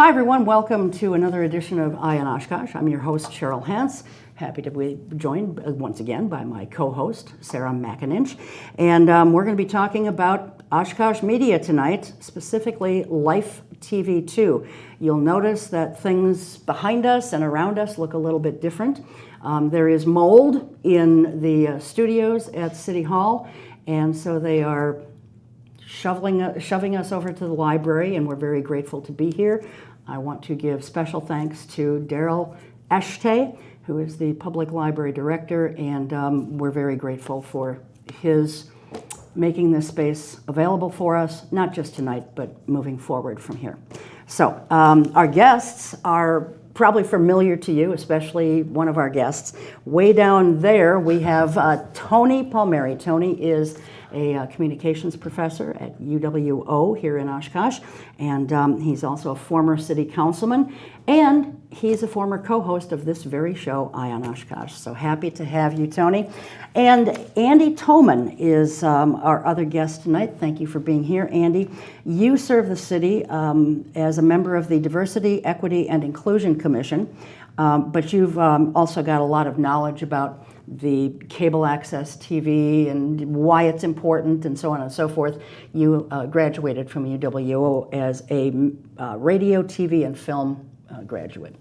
Hi everyone, welcome to another edition of Eye on Oshkosh. I'm your host, Cheryl Hentz. Happy to be joined once again by my co-host, Sarah McAninch. And we're going to be talking about Oshkosh media tonight, specifically LifeTV2. You'll notice that things behind us and around us look a little bit different. There is mold in the studios at City Hall, and so they are shoving us over to the library, and we're very grateful to be here. I want to give special thanks to Daryl Eshtay, who is the Public Library Director, and we're very grateful for his making this space available for us, not just tonight, but moving forward from here. So our guests are probably familiar to you, especially one of our guests. Way down there, we have Tony Palmeri. Tony is a communications professor at UWO here in Oshkosh, and he's also a former city councilman, and he's a former co-host of this very show, Eye on Oshkosh. So happy to have you, Tony. And Andy Thoman is our other guest tonight. Thank you for being here, Andy. You serve the city as a member of the Diversity, Equity, and Inclusion Commission, but you've also got a lot of knowledge about the cable access TV and why it's important and so on and so forth. You graduated from UWO as a radio, TV, and film graduate.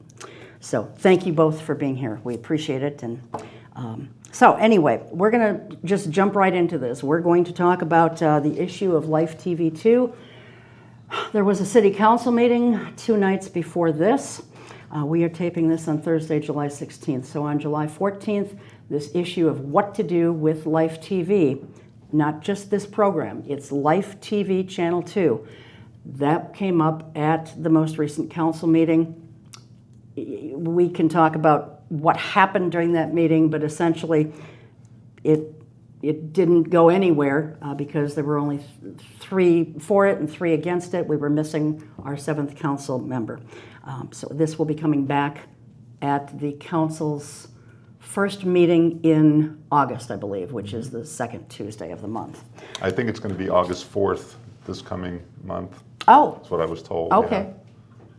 So thank you both for being here. We appreciate it. And so anyway, we're going to just jump right into this. We're going to talk about the issue of LifeTV2. There was a city council meeting 2 nights before this. We are taping this on Thursday, July 16th. So on July 14th, this issue of what to do with Life TV, not just this program, it's Life TV Channel 2. That came up at the most recent council meeting. We can talk about what happened during that meeting, but essentially it didn't go anywhere because there were only 3 for it and 3 against it. We were missing our 7th council member. So this will be coming back at the council's first meeting in August, I believe, which is the 2nd Tuesday of the month. I think it's going to be August 4th this coming month. Oh. That's what I was told. Okay. Yeah.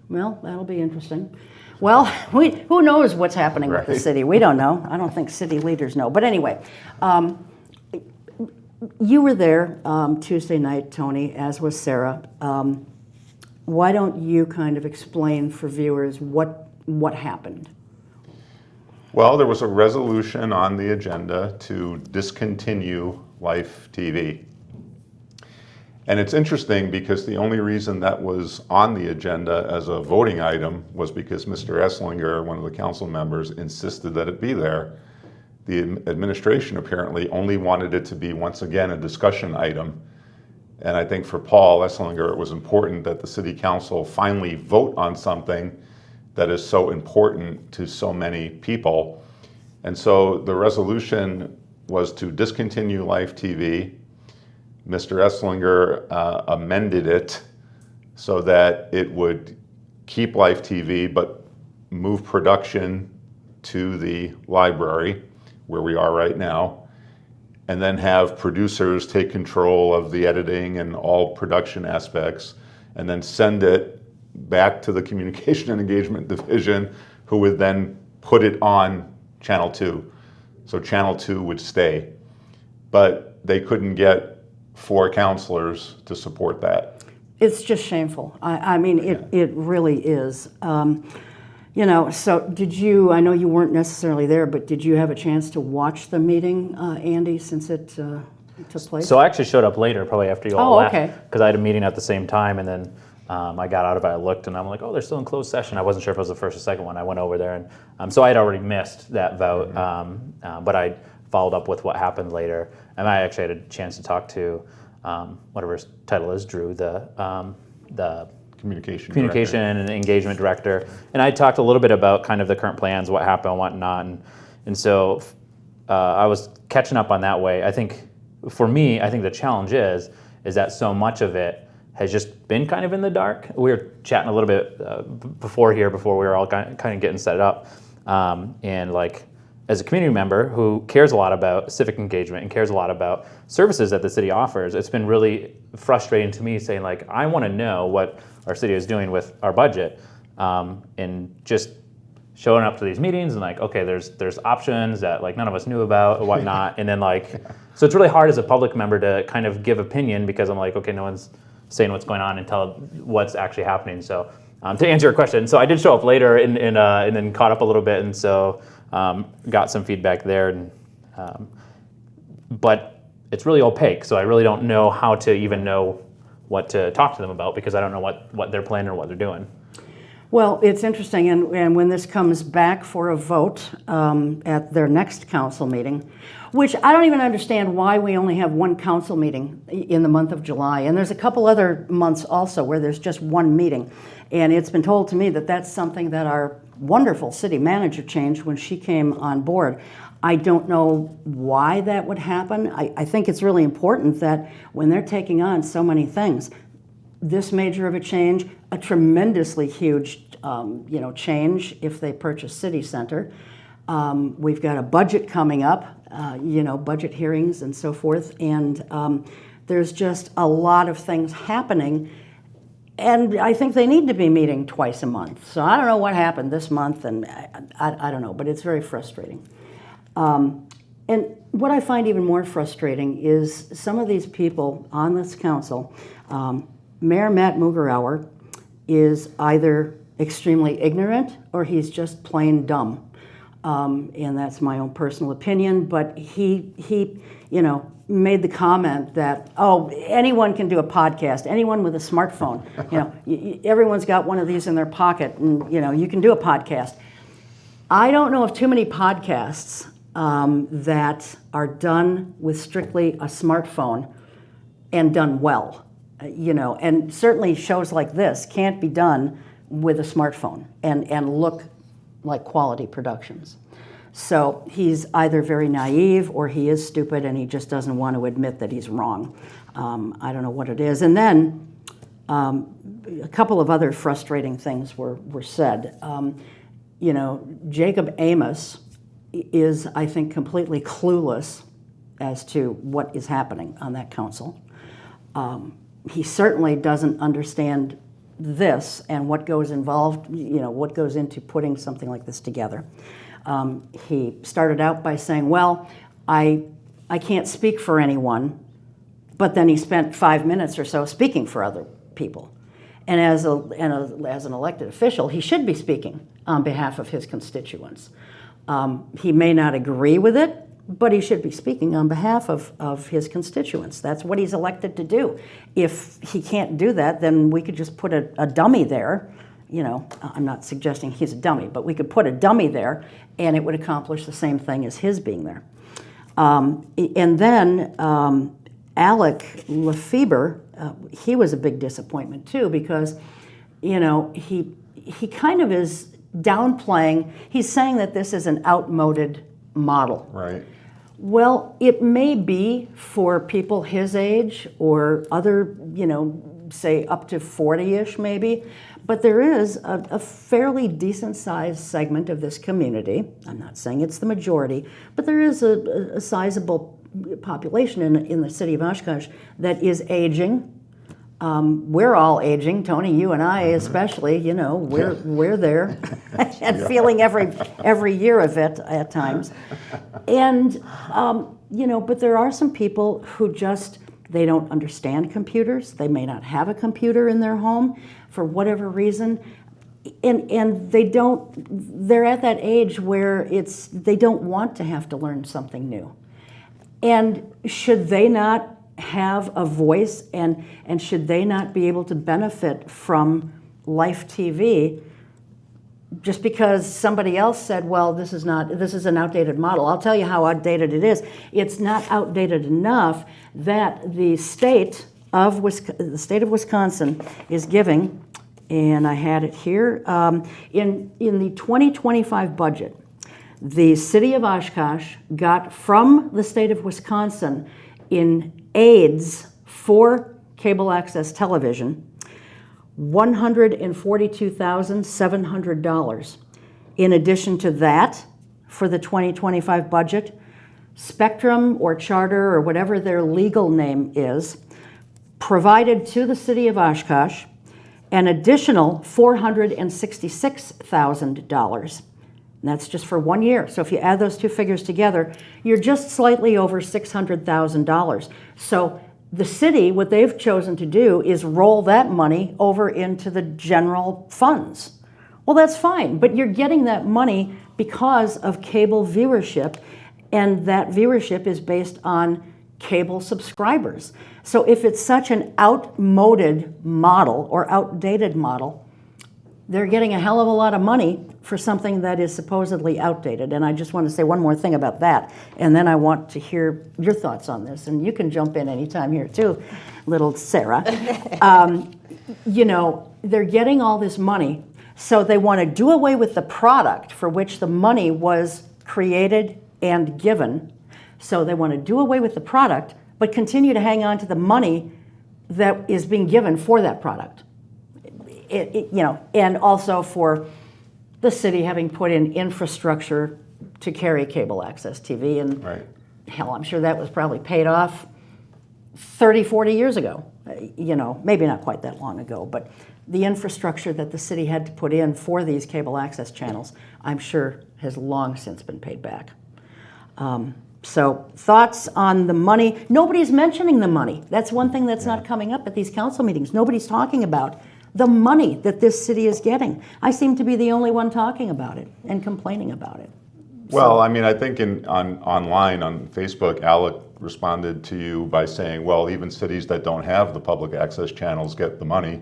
Well, that'll be interesting. Well, who knows what's happening with the city? We don't know. I don't think city leaders know. But anyway, you were there Tuesday night, Tony, as was Sarah. Why don't you kind of explain for viewers what happened? Well, there was a resolution on the agenda to discontinue Life TV. And it's interesting because the only reason that was on the agenda as a voting item was because Mr. Esslinger, one of the council members, insisted that it be there. The administration apparently only wanted it to be, once again, a discussion item. And I think for Paul Esslinger, it was important that the city council finally vote on something that is so important to so many people. And so the resolution was to discontinue Life TV. Mr. Esslinger amended it so that it would keep Life TV but move production to the library where we are right now, and then have producers take control of the editing and all production aspects, and then send it back to the Communication and Engagement Division, who would then put it on Channel 2. So Channel 2 would stay. But they couldn't get 4 counselors to support that. It's just shameful. I mean, it really is. You know, so did you, I know you weren't necessarily there, but did you have a chance to watch the meeting, Andy, since it took place? So I actually showed up later, probably after you all left, okay. because I had a meeting at the same time, and then I got out of it, I looked, and I'm like, oh, they're still in closed session. I wasn't sure if it was the first or second one. I went over there, and so I had already missed that vote, but I followed up with what happened later, and I actually had a chance to talk to whatever his title is, Drew, the Communication and Engagement Director, and I talked a little bit about kind of the current plans, what happened, whatnot, and so I was catching up on that way. I think for me, I think the challenge is that so much of it has just been kind of in the dark. We were chatting a little bit before we were all kind of getting set up, and like as a community member who cares a lot about civic engagement and cares a lot about services that the city offers, it's been really frustrating to me saying, like, I want to know what our city is doing with our budget, and just showing up to these meetings and like, okay, there's options that like none of us knew about or whatnot, and then like, so it's really hard as a public member to kind of give opinion because I'm like, okay, no one's saying what's going on and tell what's actually happening. So to answer your question, so I did show up later and then caught up a little bit, and so got some feedback there, and but it's really opaque, so I really don't know how to even know what to talk to them about because I don't know what they're planning or what they're doing. Well, it's interesting, and when this comes back for a vote at their next council meeting, which I don't even understand why we only have one council meeting in the month of July, and there's a couple other months also where there's just one meeting, and it's been told to me that that's something that our wonderful city manager changed when she came on board. I don't know why that would happen. I think it's really important that when they're taking on so many things, this major of a change, a tremendously huge change if they purchase City Center. We've got a budget coming up, budget hearings and so forth, and there's just a lot of things happening, and I think they need to be meeting twice a month. So I don't know what happened this month, and I don't know, but it's very frustrating. And what I find even more frustrating is some of these people on this council. Mayor Matt Mugerauer is either extremely ignorant or he's just plain dumb. And that's my own personal opinion, but he made the comment that, oh, anyone can do a podcast, anyone with a smartphone. Everyone's got one of these in their pocket, and you can do a podcast. I don't know of too many podcasts that are done with strictly a smartphone and done well. And certainly shows like this can't be done with a smartphone and look like quality productions. So he's either very naive or he is stupid and he just doesn't want to admit that he's wrong. I don't know what it is. And then a couple of other frustrating things were said. Jacob Amos is, I think, completely clueless as to what is happening on that council. He certainly doesn't understand this and what goes involved, what goes into putting something like this together. He started out by saying, well, I can't speak for anyone, but then he spent 5 minutes or so speaking for other people. And as an elected official, he should be speaking on behalf of his constituents. He may not agree with it, but he should be speaking on behalf of his constituents. That's what he's elected to do. If he can't do that, then we could just put a dummy there. I'm not suggesting he's a dummy, but we could put a dummy there and it would accomplish the same thing as his being there. And then Alec Lefebvre, he was a big disappointment too, because he kind of is downplaying. He's saying that this is an outmoded model. Right. Well, it may be for people his age or other, say up to 40-ish maybe, but there is a fairly decent-sized segment of this community. I'm not saying it's the majority, but there is a sizable population in the city of Oshkosh that is aging. We're all aging, Tony, you and I especially, we're there and feeling every year of it at times. And, but there are some people who they don't understand computers. They may not have a computer in their home for whatever reason. And they're at that age where they don't want to have to learn something new. And should they not have a voice and should they not be able to benefit from Life TV just because somebody else said, well, this is an outdated model? I'll tell you how outdated it is. It's not outdated enough that the state of Wisconsin is giving, and I had it here, in the 2025 budget, the city of Oshkosh got from the state of Wisconsin in aids for cable access television, $142,700. In addition to that, for the 2025 budget, Spectrum or Charter or whatever their legal name is, provided to the city of Oshkosh an additional $466,000. And that's just for 1 year. So if you add those two figures together, you're just slightly over $600,000. So the city, what they've chosen to do is roll that money over into the general funds. Well, that's fine, but you're getting that money because of cable viewership, and that viewership is based on cable subscribers. So if it's such an outmoded model or outdated model, they're getting a hell of a lot of money for something that is supposedly outdated. And I just want to say one more thing about that, and then I want to hear your thoughts on this. And you can jump in anytime here too, little Sarah. You know, they're getting all this money, so they want to do away with the product for which the money was created and given. So they want to do away with the product, but continue to hang on to the money that is being given for that product. You know, and also for the city having put in infrastructure to carry cable access TV. And Right. hell, I'm sure that was probably paid off 30, 40 years ago. You know, maybe not quite that long ago, but the infrastructure that the city had to put in for these cable access channels, I'm sure has long since been paid back. So thoughts on the money? Nobody's mentioning the money. That's one thing that's not coming up at these council meetings. Nobody's talking about the money that this city is getting. I seem to be the only one talking about it and complaining about it. Well, I mean, I think online on Facebook, Alec responded to you by saying, well, even cities that don't have the public access channels get the money.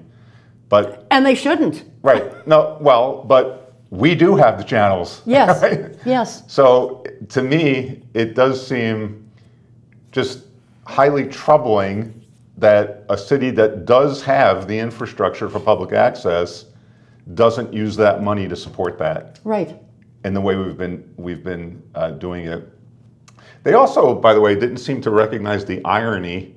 But And they shouldn't. right, no, well, but we do have the channels. Yes, Right? yes. So to me, it does seem just highly troubling that a city that does have the infrastructure for public access doesn't use that money to support that Right. in the way we've been doing it. They also, by the way, didn't seem to recognize the irony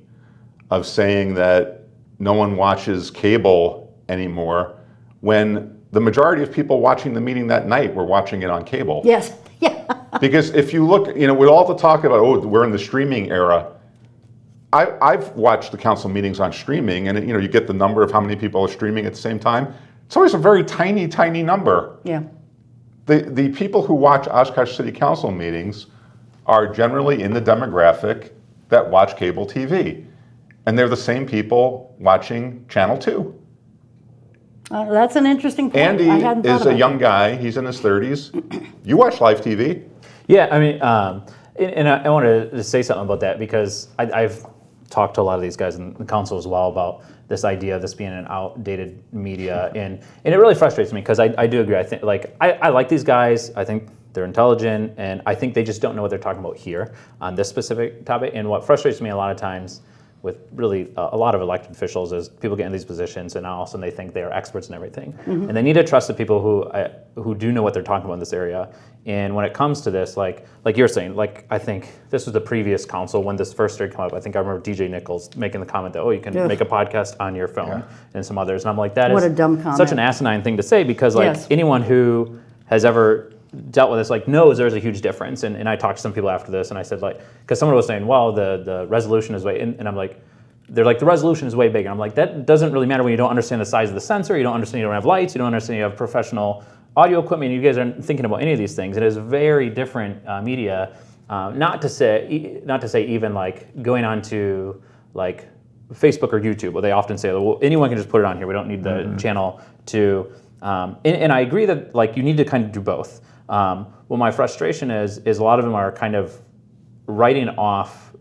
of saying that no one watches cable anymore when the majority of people watching the meeting that night were watching it on cable. Yes, yeah. Because if you look, you know, with all the talk about, oh, we're in the streaming era, I've watched the council meetings on streaming, and you know, you get the number of how many people are streaming at the same time. It's always a very tiny, tiny number. Yeah. The people who watch Oshkosh City Council meetings are generally in the demographic that watch cable TV. And they're the same people watching Channel 2. That's an interesting point. Andy I hadn't thought is about a young guy, he's in his 30s. You watch live TV? Yeah, I mean, and I wanted to say something about that because I've talked to a lot of these guys in the council as well about this idea of this being an outdated media, and it really frustrates me because I do agree. I think I like these guys. I think they're intelligent, and I think they just don't know what they're talking about here on this specific topic. And what frustrates me a lot of times with really a lot of elected officials is people get in these positions and all of a sudden they think they are experts in everything. Mm-hmm. And they need to trust the people who do know what they're talking about in this area. And when it comes to this, like you're saying, like I think this was the previous council when this first started coming up. I think I remember DJ Nichols making the comment that, oh, you can make a podcast on your phone and some others. And I'm like, that What is a dumb comment. such an asinine thing to say because like Yes. anyone who has ever dealt with this like knows there's a huge difference. And I talked to some people after this and I said like, because someone was saying, well, the resolution is way, and I'm like, they're like, the resolution is way bigger. I'm like, that doesn't really matter when you don't understand the size of the sensor, you don't understand you don't have lights, you don't understand you have professional audio equipment, you guys aren't thinking about any of these things. It is very different media. Not to say even like going on to like Facebook or YouTube, where they often say, well, anyone can just put it on here. We don't need the channel to, and I agree that like you need to kind of do both. What my frustration is a lot of them are kind of writing off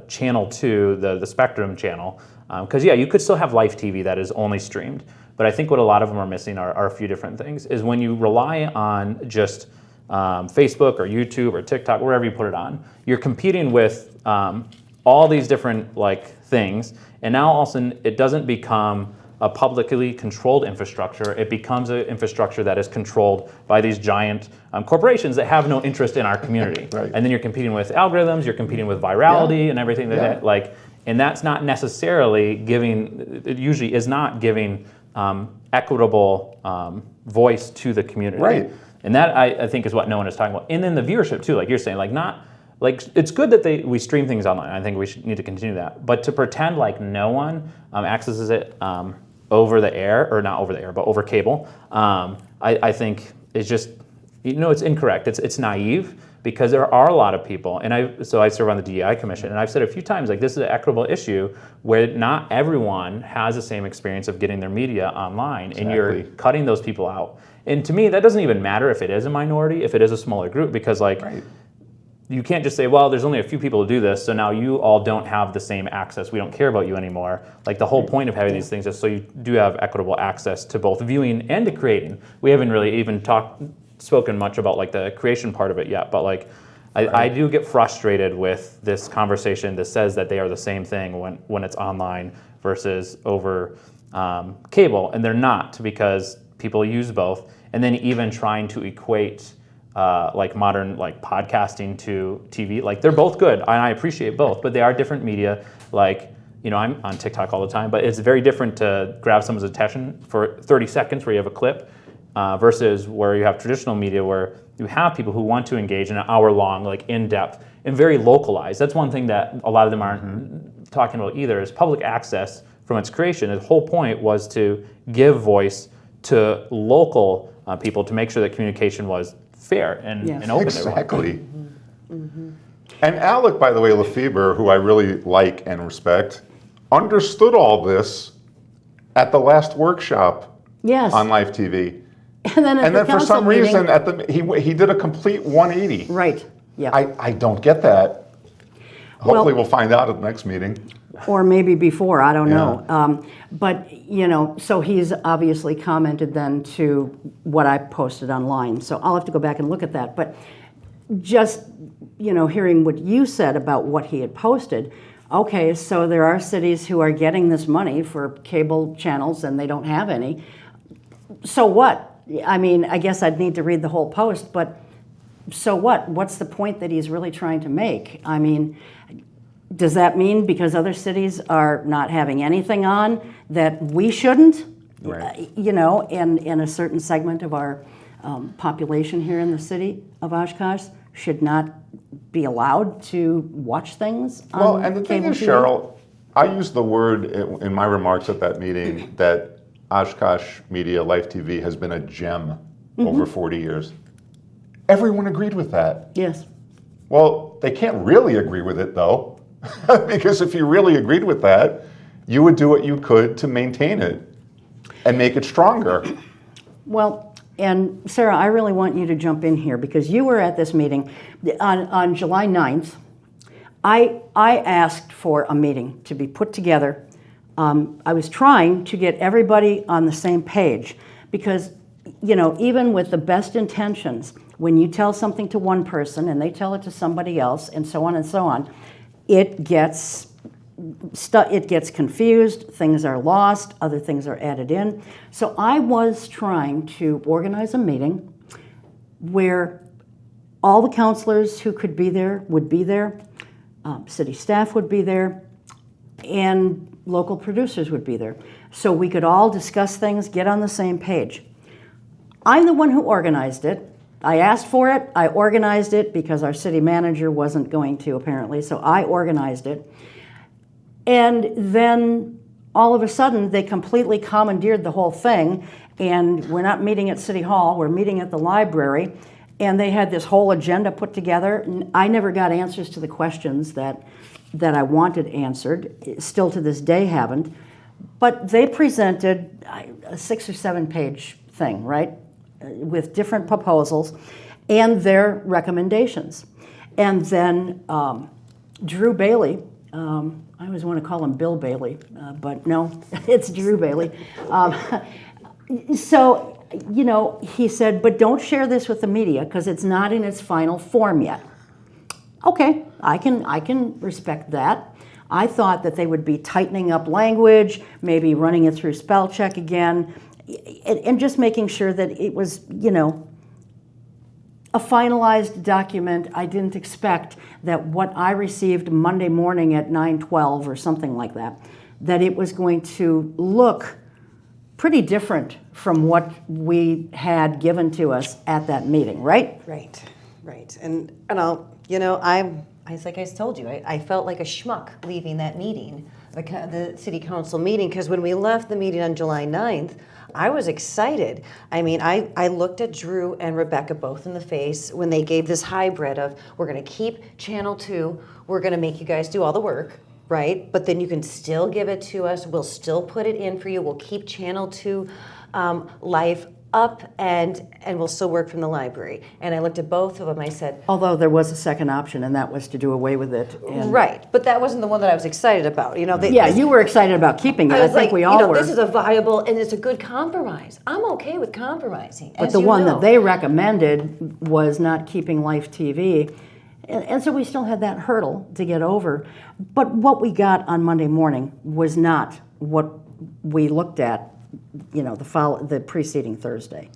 channel 2, the Spectrum channel, because yeah, you could still have live TV that is only streamed. But I think what a lot of them are missing are a few different things. Is when you rely on just Facebook or YouTube or TikTok, wherever you put it on, you're competing with all these different like things, and now all of a sudden it doesn't become a publicly controlled infrastructure. It becomes an infrastructure that is controlled by these giant corporations that have no interest in our community. Right. And then you're competing with algorithms, you're competing with virality and everything that like, and that's not necessarily giving, it usually is not giving equitable voice to the community. Right. And that I think is what no one is talking about. And then the viewership too, like you're saying, it's good that we stream things online. I think we need to continue that. But to pretend like no one accesses it over the air, or not over the air, but over cable, I think is just, it's incorrect. It's naive, because there are a lot of people, and I serve on the DEI commission, and I've said a few times, like, this is an equitable issue where not everyone has the same experience of getting their media online, and you're cutting those people out. And to me, that doesn't even matter if it is a minority, if it is a smaller group, because you can't just say, well, there's only a few people who do this, so now you all don't have the same access. We don't care about you anymore. Like, the whole point of having these things is so you do have equitable access to both viewing and to creating. We haven't really even spoken much about like the creation part of it yet, but like I do get frustrated with this conversation that says that they are the same thing when it's online versus over cable, and they're not, because people use both. And then even trying to equate like modern like podcasting to TV, like they're both good, and I appreciate both, but they are different media. Like, I'm on TikTok all the time, but it's very different to grab someone's attention for 30 seconds where you have a clip versus where you have traditional media where you have people who want to engage in an hour-long, like in-depth and very localized. That's one thing that a lot of them aren't talking about either, is public access from its creation. The whole point was to give voice to local people, to make sure that communication was fair and open. Exactly. And Alec, by the way, Lefebvre, who I really like and respect, understood all this at the last workshop on Live TV. And then for some reason, he did a complete 180. Right. Yeah. I don't get that. Hopefully, we'll find out at the next meeting. Or maybe before, I don't know. But so he's obviously commented then to what I posted online. So I'll have to go back and look at that. But just hearing what you said about what he had posted. Okay, so there are cities who are getting this money for cable channels and they don't have any. So what? I mean, I guess I'd need to read the whole post, but so what? What's the point that he's really trying to make? I mean, does that mean because other cities are not having anything on that we shouldn't? Right. And a certain segment of our population here in the city of Oshkosh should not be allowed to watch things on Well, and the thing cable is, TV? Cheryl, I used the word in my remarks at that meeting that Oshkosh Media Life TV has been a gem over 40 years. Everyone agreed with that. Yes. Well, they can't really agree with it, though, because if you really agreed with that, you would do what you could to maintain it and make it stronger. Well, and Sarah, I really want you to jump in here because you were at this meeting on July 9th. I asked for a meeting to be put together. I was trying to get everybody on the same page because, even with the best intentions, when you tell something to one person and they tell it to somebody else and so on, it gets confused, things are lost, other things are added in. So I was trying to organize a meeting where all the counselors who could be there would be there, city staff would be there, and local producers would be there. So we could all discuss things, get on the same page. I'm the one who organized it. I asked for it, I organized it because our city manager wasn't going to apparently, so I organized it. And then all of a sudden they completely commandeered the whole thing, and we're not meeting at City Hall, we're meeting at the library, and they had this whole agenda put together. I never got answers to the questions that I wanted answered, still to this day haven't, but they presented a 6 or 7 page thing, right, with different proposals and their recommendations. And then Drew Bailey, I always want to call him Bill Bailey, but no, it's Drew Bailey. So, he said, but don't share this with the media because it's not in its final form yet. Okay, I can respect that. I thought that they would be tightening up language, maybe running it through spell check again, and just making sure that it was, a finalized document. I didn't expect that what I received Monday morning at 9:12 or something like that, that it was going to look pretty different from what we had given to us at that meeting, right? Right. And I'll, it's like I told you, I felt like a schmuck leaving that meeting, the city council meeting, because when we left the meeting on July 9th, I was excited. I mean, I looked at Drew and Rebecca both in the face when they gave this hybrid of, we're going to keep Channel 2, we're going to make you guys do all the work, right? But then you can still give it to us, we'll still put it in for you, we'll keep Channel 2 live up, and we'll still work from the library. And I looked at both of them, I said... Although there was a second option, and that was to do away with it. And right, but that wasn't the one that I was excited about. You were excited about keeping it. I think we all were. This is a viable, and it's a good compromise. I'm okay with compromising, But the one that they recommended was not keeping Life TV. And so we still had that hurdle to get over. But what we got on Monday morning was not what we looked at, the preceding Thursday.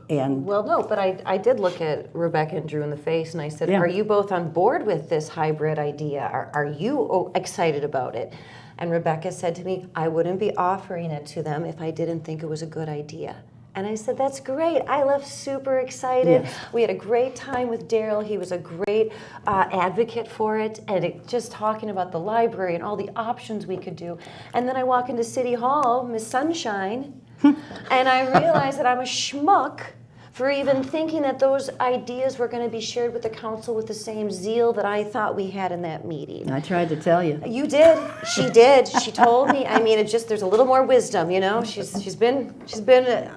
And well, no, but I did look at Rebecca and Drew in the face, and I said, Are you both on board with this hybrid idea? Are you excited about it? And Rebecca said to me, I wouldn't be offering it to them if I didn't think it was a good idea. And I said, that's great. I left super excited. Yes. We had a great time with Daryl. He was a great advocate for it, and just talking about the library and all the options we could do. And then I walk into City Hall, Miss Sunshine, and I realize that I'm a schmuck for even thinking that those ideas were going to be shared with the council with the same zeal that I thought we had in that meeting. I tried to tell you. You did. She did. She told me. I mean, there's a little more wisdom, She's been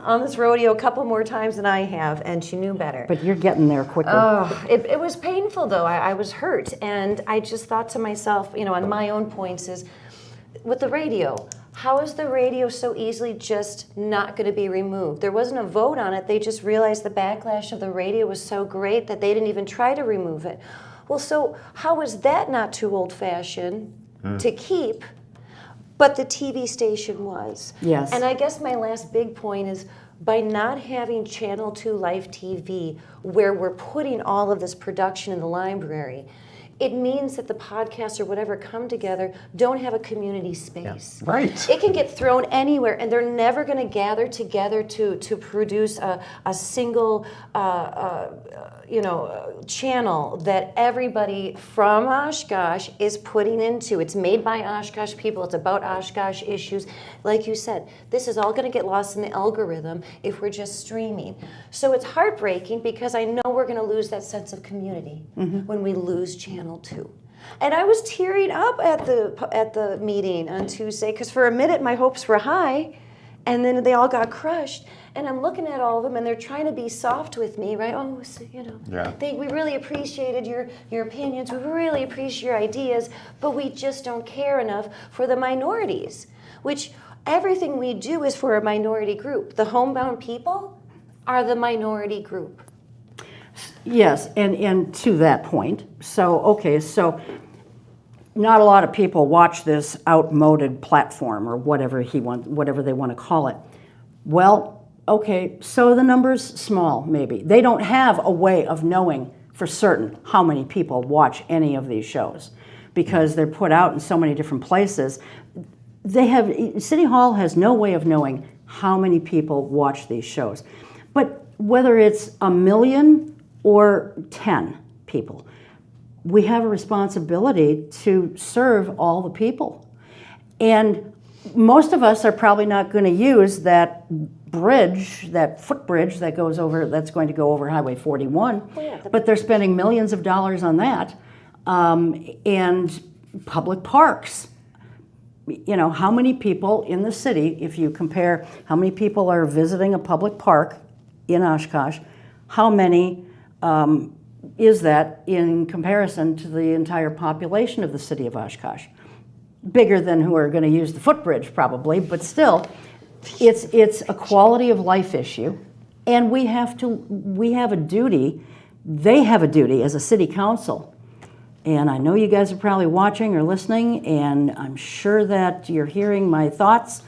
on this rodeo a couple more times than I have, and she knew better. But you're getting there quicker. Oh, it was painful though. I was hurt, and I just thought to myself, on my own points is, with the radio, how is the radio so easily just not going to be removed? There wasn't a vote on it. They just realized the backlash of the radio was so great that they didn't even try to remove it. Well, so how is that not too old-fashioned to keep, but the TV station was? Yes. And I guess my last big point is, by not having Channel 2 Live TV, where we're putting all of this production in the library, it means that the podcasts or whatever come together don't have a community space. Yeah. Right. It can get thrown anywhere, and they're never going to gather together to produce a single channel that everybody from Oshkosh is putting into. It's made by Oshkosh people. It's about Oshkosh issues. Like you said, this is all going to get lost in the algorithm if we're just streaming. So it's heartbreaking, because I know we're going to lose that sense of community when we lose Channel 2. And I was tearing up at the meeting on Tuesday, because for a minute my hopes were high, and then they all got crushed. And I'm looking at all of them, and they're trying to be soft with me, right? Oh, so, we really appreciated your opinions. We really appreciate your ideas, but we just don't care enough for the minorities, which everything we do is for a minority group. The homebound people are the minority group. Yes, and to that point, so not a lot of people watch this outmoded platform, or whatever they want to call it. Well, okay, so the number's small, maybe. They don't have a way of knowing for certain how many people watch any of these shows, because they're put out in so many different places. City Hall has no way of knowing how many people watch these shows. But whether it's 1 million or 10 people, we have a responsibility to serve all the people. And most of us are probably not going to use that bridge, that footbridge that's going to go over Highway 41, but they're spending millions of dollars on that. And public parks. How many people in the city, if you compare how many people are visiting a public park in Oshkosh, how many is that in comparison to the entire population of the city of Oshkosh? Bigger than who are going to use the footbridge, probably, but still, it's a quality of life issue, and we have a duty. They have a duty as a city council, and I know you guys are probably watching or listening, and I'm sure that you're hearing my thoughts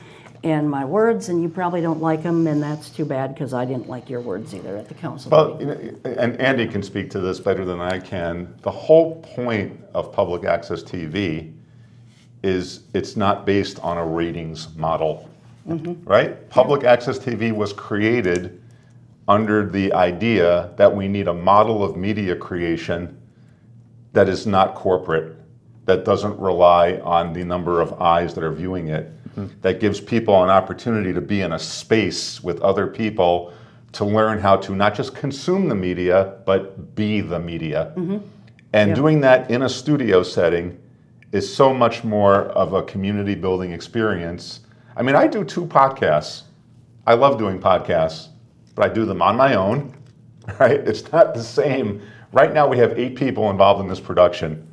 and my words, and you probably don't like them, and that's too bad, because I didn't like your words either at the council meeting. Well, and Andy can speak to this better than I can. The whole point of public access TV is it's not based on a ratings model. right? Public access TV was created under the idea that we need a model of media creation that is not corporate, that doesn't rely on the number of eyes that are viewing it, that gives people an opportunity to be in a space with other people to learn how to not just consume the media, but be the media. And doing that in a studio setting is so much more of a community building experience. I mean, I do 2 podcasts. I love doing podcasts, but I do them on my own, right? It's not the same. Right now we have 8 people involved in this production,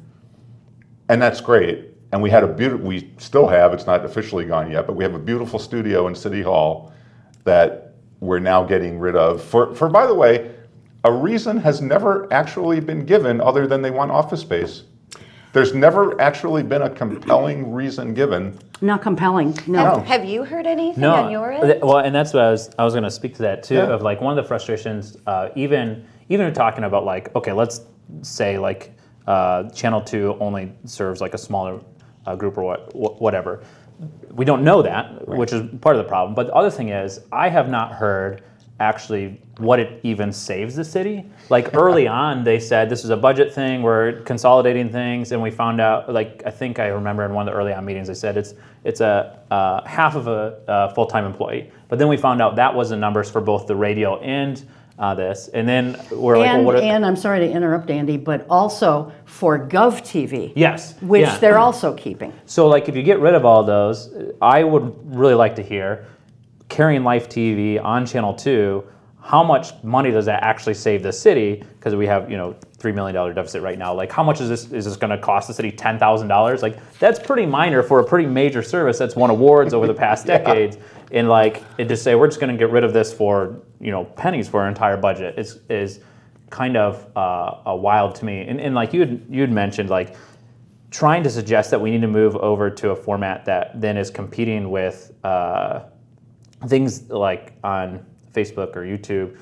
and that's great. And we had we still have, it's not officially gone yet, but we have a beautiful studio in City Hall that we're now getting rid of. For by the way, a reason has never actually been given other than they want office space. There's never actually been a compelling reason given. Not compelling, no. Have you heard anything No, on your end? well, and that's what I was going to speak to that too. Yeah. Of like one of the frustrations, even talking about like, okay, let's say like Channel 2 only serves like a smaller group or whatever. We don't know that, which is part of the problem. But the other thing is, I have not heard actually what it even saves the city. Like early on, they said this is a budget thing, we're consolidating things, and we found out, like I think I remember in one of the early on meetings, they said it's a half of a full-time employee. But then we found out that was the numbers for both the radio and this, and then we're like, well, what? And I'm sorry to interrupt, Andy, but also for GovTV. Yes, Which yeah. they're also keeping. So like if you get rid of all those, I would really like to hear, carrying Life TV on Channel 2, how much money does that actually save the city? Because we have, $3 million deficit right now. Like how much is this going to cost the city? $10,000? Like that's pretty minor for a pretty major service that's won awards over the past decades. And like it just say we're just going to get rid of this for pennies for our entire budget is kind of wild to me. And like you'd mentioned, like trying to suggest that we need to move over to a format that then is competing with things like on Facebook or YouTube,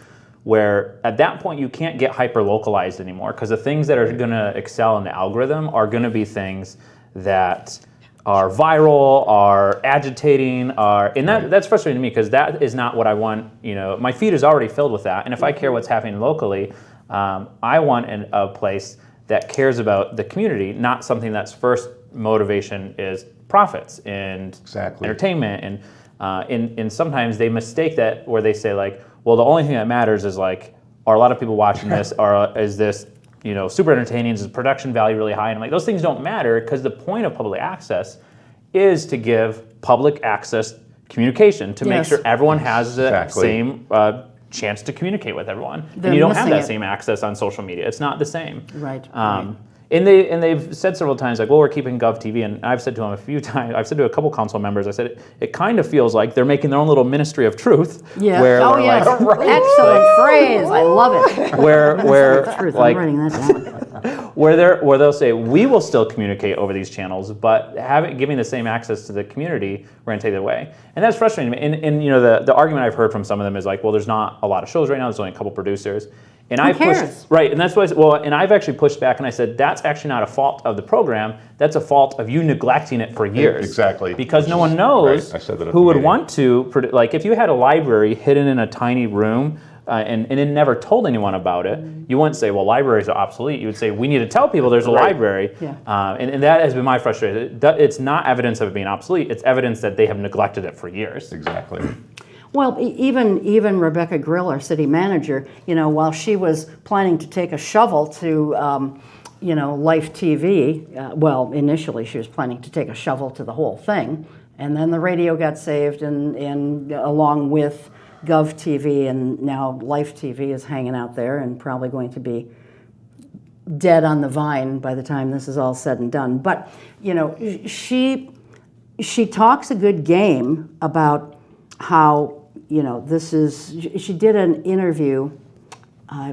where at that point you can't get hyper localized anymore, because the things that are going to excel in the algorithm are going to be things that are viral, are agitating, and that's frustrating to me, because that is not what I want. My feed is already filled with that, and if I care what's happening locally, I want a place that cares about the community, not something that's first motivation is profits and entertainment. And sometimes they mistake that, where they say like, well, the only thing that matters is like, are a lot of people watching this, or is this super entertaining, is the production value really high? And I'm like, those things don't matter, because the point of public access is to give public access communication, to make sure everyone has the same chance to communicate with everyone. And you don't have that same access on social media. It's not the same. Right. And they've said several times, like, well, we're keeping GovTV, and I've said to them a few times, I've said to a couple council members, I said, it kind of feels like they're making their own little ministry of truth. Yeah. Where Oh, yes. Excellent phrase. I love it. Where Truth. like, I'm writing that down. where they'll say, we will still communicate over these channels, but giving the same access to the community, we're going to take it away. And that's frustrating to me. And the argument I've heard from some of them is like, well, there's not a lot of shows right now, there's only a couple producers. And Who cares? And that's why. And I've actually pushed back, and I said that's actually not a fault of the program. That's a fault of you neglecting it for years. Exactly. Because no one knows I said that at who the would meeting. want to. Like if you had a library hidden in a tiny room and it never told anyone about it, you wouldn't say, well, libraries are obsolete. You would say, we need to tell people there's a library. Yeah. And that has been my frustration. It's not evidence of it being obsolete. It's evidence that they have neglected it for years. Exactly. Well, even Rebecca Grill, our city manager, while she was planning to take a shovel to, Life TV, well, initially she was planning to take a shovel to the whole thing, and then the radio got saved, and along with GovTV, and now Life TV is hanging out there and probably going to be dead on the vine by the time this is all said and done. But she talks a good game about how. She did an interview, I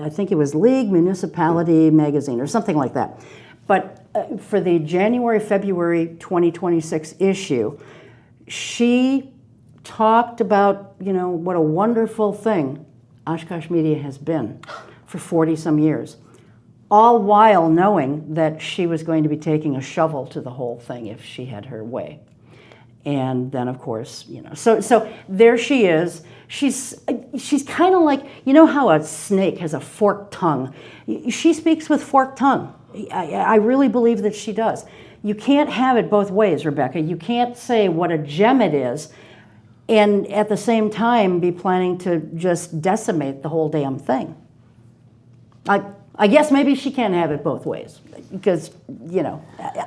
think it was League Municipality Magazine or something like that. But for the January-February 2026 issue, she talked about, what a wonderful thing Oshkosh media has been for 40-some years, all while knowing that she was going to be taking a shovel to the whole thing if she had her way. And then, of course, so there she is. She's kind of like, you know how a snake has a forked tongue? She speaks with forked tongue. I really believe that she does. You can't have it both ways, Rebecca. You can't say what a gem it is and at the same time be planning to just decimate the whole damn thing. I guess maybe she can have it both ways because,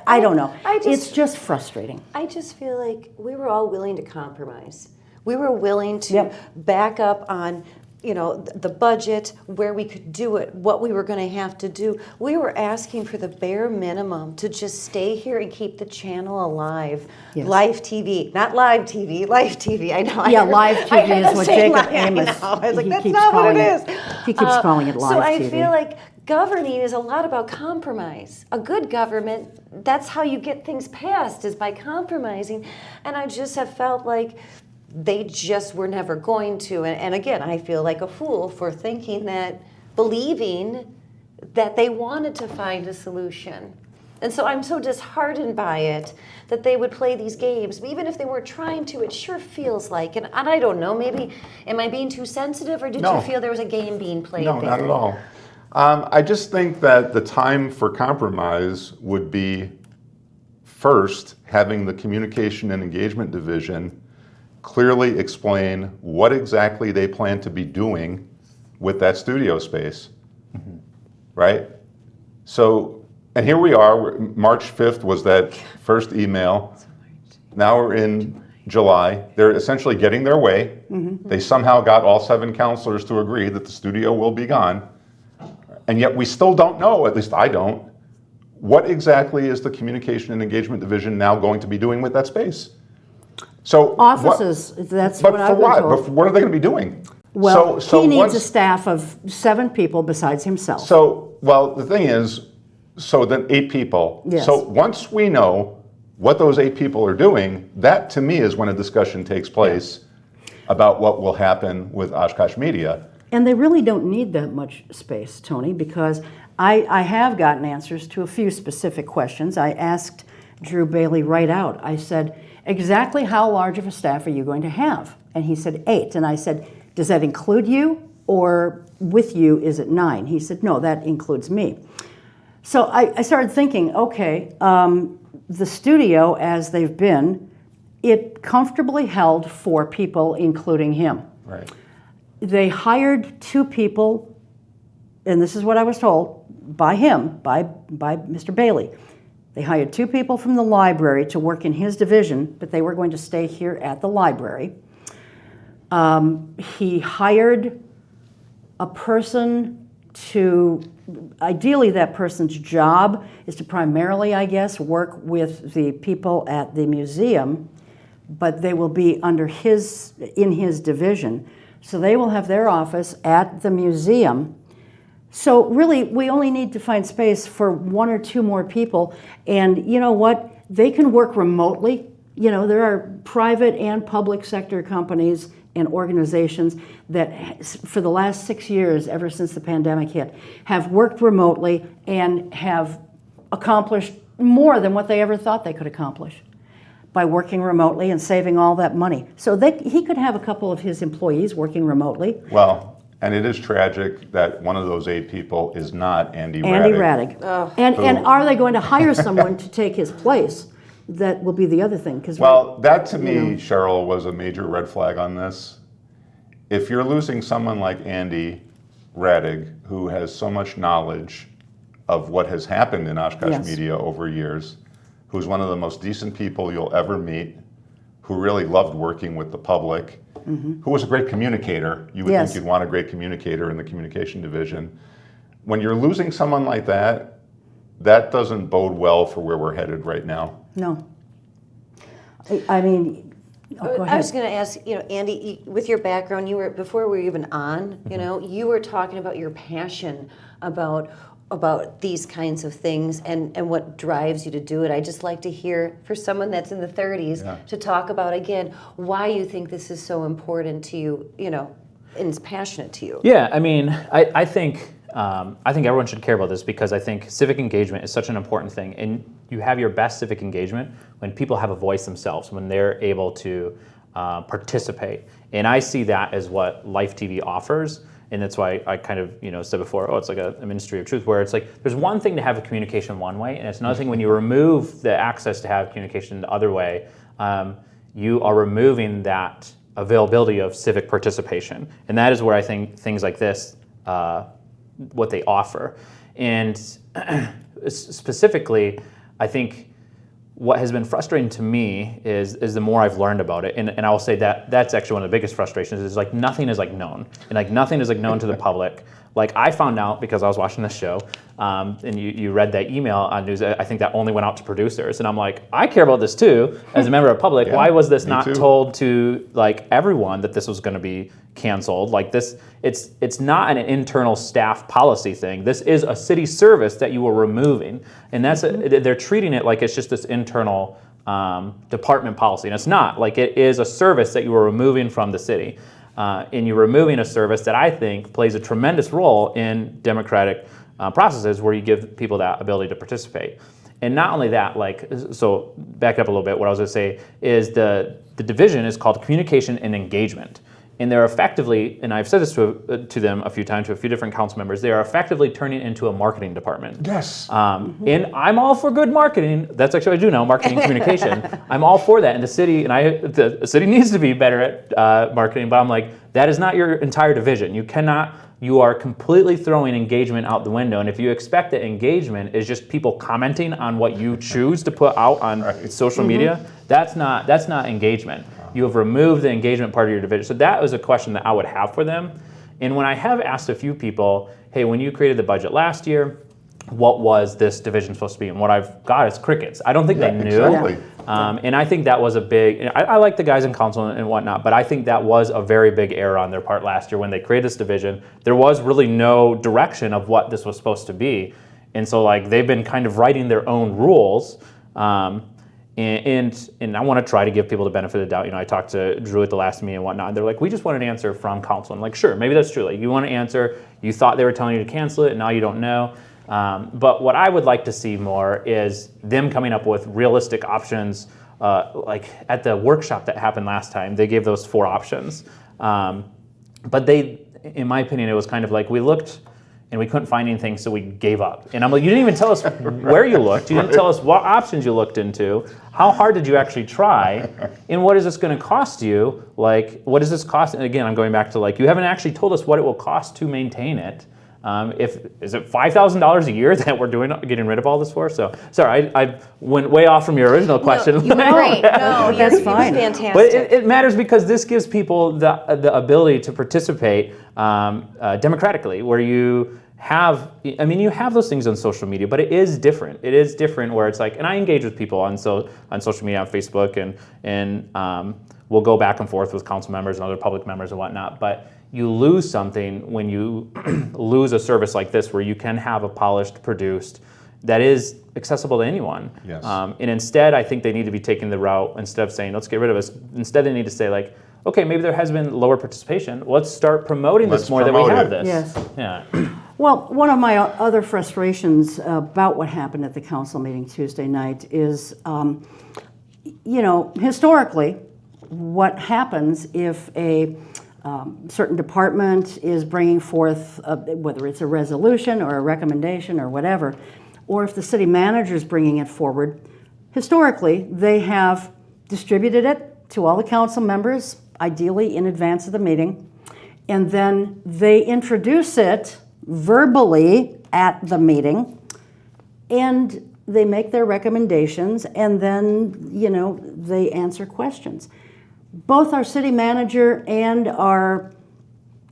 I don't know. It's just frustrating. I just feel like we were all willing to compromise. We were willing to back up on, the budget, where we could do it, what we were going to have to do. We were asking for the bare minimum to just stay here and keep the channel alive. Yes. Live TV, not live TV, live TV. I know. Yeah, live TV is what Jacob Amos. I was like, that's keeps not what calling it is. He keeps calling it live So I TV. feel like governing is a lot about compromise. A good government, that's how you get things passed, is by compromising. And I just have felt like they just were never going to. And again, I feel like a fool for believing that they wanted to find a solution. And so I'm so disheartened by it that they would play these games. Even if they were trying to, it sure feels like. And I don't know, maybe, am I being too sensitive, or did you feel there was a game being played there? No, not at all. I just think that the time for compromise would be first having the Communication and Engagement Division clearly explain what exactly they plan to be doing with that studio space, right? So, and here we are, March 5th was that first email. Now we're in July. They're essentially getting their way. They somehow got all 7 counselors to agree that the studio will be gone. And yet we still don't know, at least I don't, what exactly is the Communication and Engagement Division now going to be doing with that space? So Offices, that's what I've been told. But what are they going to be doing? Well, he needs a staff of 7 people besides himself. Well, the thing is, then 8 people. Yes. So once we know what those 8 people are doing, that to me is when a discussion takes place about what will happen with Oshkosh Media. And they really don't need that much space, Tony, because I have gotten answers to a few specific questions. I asked Drew Bailey right out. I said, exactly how large of a staff are you going to have? And he said 8. And I said, does that include you, or with you is it 9? He said, no, that includes me. So I started thinking, okay, the studio, as they've been, it comfortably held 4 people, including him. Right. They hired 2 people, and this is what I was told by him, by Mr. Bailey. They hired 2 people from the library to work in his division, but they were going to stay here at the library. He hired a person to, ideally that person's job is to primarily, I guess, work with the people at the museum, but they will be in his division. So they will have their office at the museum. So really, we only need to find space for 1 or 2 more people. And you know what? They can work remotely. There are private and public sector companies and organizations that for the last 6 years, ever since the pandemic hit, have worked remotely and have accomplished more than what they ever thought they could accomplish by working remotely and saving all that money. So he could have a couple of his employees working remotely. Well, and it is tragic that one of those 8 people is not Andy Raddick. Andy Raddick. Oh. And are they going to hire someone to take his place? That will be the other thing. Well, that to me, Cheryl, was a major red flag on this. If you're losing someone like Andy Raddick, who has so much knowledge of what has happened in Oshkosh Media over years, who's one of the most decent people you'll ever meet, who really loved working with the public, who was a great communicator. You would think you'd want a great communicator in the communication division. When you're losing someone like that, that doesn't bode well for where we're headed right now. No. I mean, go ahead. I was going to ask, Andy, with your background, before we were even on, you were talking about your passion about these kinds of things and what drives you to do it. I just like to hear, for someone that's in the 30s, to talk about, again, why you think this is so important to you, and is passionate to you. Yeah, I mean, I think I think everyone should care about this because I think civic engagement is such an important thing. And you have your best civic engagement when people have a voice themselves, when they're able to participate. And I see that as what Life TV offers. And that's why I kind of said before, it's like a ministry of truth, where it's like there's one thing to have a communication one way, and it's another thing when you remove the access to have communication the other way, you are removing that availability of civic participation. And that is where I think things like this, what they offer. And specifically, I think what has been frustrating to me is the more I've learned about it, and I will say that that's actually one of the biggest frustrations, is like nothing is like known, and like nothing is like known to the public. Like I found out because I was watching this show, and you read that email on news. I think that only went out to producers, and I'm like, I care about this too as a member of the public. Why was this not told to like everyone that this was going to be canceled? Like this, it's not an internal staff policy thing. This is a city service that you were removing, and that's they're treating it like it's just this internal department policy, and it's not. Like it is a service that you were removing from the city. And you're removing a service that I think plays a tremendous role in democratic processes where you give people that ability to participate. And not only that, so back up a little bit, what I was going to say is the division is called communication and engagement. And they're effectively, and I've said this to them a few times, to a few different council members, they are effectively turning into a marketing department. Yes. And I'm all for good marketing. That's actually what I do now, marketing communication. I'm all for that. And the city, the city needs to be better at marketing, but I'm like, that is not your entire division. You are completely throwing engagement out the window. And if you expect that engagement is just people commenting on what you choose to put out on social media, that's not engagement. You have removed the engagement part of your division. So that was a question that I would have for them. And when I have asked a few people, hey, when you created the budget last year, what was this division supposed to be? And what I've got is crickets. I don't think they knew. Exactly. And I think that was a big, I like the guys in council and whatnot, but I think that was a very big error on their part last year when they created this division. There was really no direction of what this was supposed to be. And so they've been kind of writing their own rules. And I want to try to give people the benefit of the doubt. I talked to Drew at the last meeting and whatnot, and they're like, we just want an answer from council. I'm like, sure, maybe that's true. Like, you want an answer, you thought they were telling you to cancel it, and now you don't know. But what I would like to see more is them coming up with realistic options. Like at the workshop that happened last time, they gave those 4 options. But in my opinion, it was kind of like we looked and we couldn't find anything, so we gave up. And I'm like, you didn't even tell us where you looked. You didn't tell us what options you looked into. How hard did you actually try? And what is this going to cost you? Like, what does this cost? And again, I'm going back to you haven't actually told us what it will cost to maintain it. Is it $5,000 a year that we're getting rid of all this for? So sorry, I went way off from your original question. No, you're great. No, that's fine. Fantastic. But it matters because this gives people the ability to participate democratically, where you have those things on social media, but it is different. It is different where it's like, and I engage with people on social media, on Facebook, and we'll go back and forth with council members and other public members and whatnot, but you lose something when you lose a service like this where you can have a polished, produced, that is accessible to anyone. Yes. And instead, I think they need to be taking the route, instead of saying, let's get rid of us, instead they need to say okay, maybe there has been lower participation. Let's start promoting this more that we have this. Yes. Yeah. Well, one of my other frustrations about what happened at the council meeting Tuesday night is, historically, what happens if a certain department is bringing forth, whether it's a resolution or a recommendation or whatever, or if the city manager is bringing it forward, historically, they have distributed it to all the council members, ideally in advance of the meeting, and then they introduce it verbally at the meeting, and they make their recommendations, and then, they answer questions. Both our city manager and our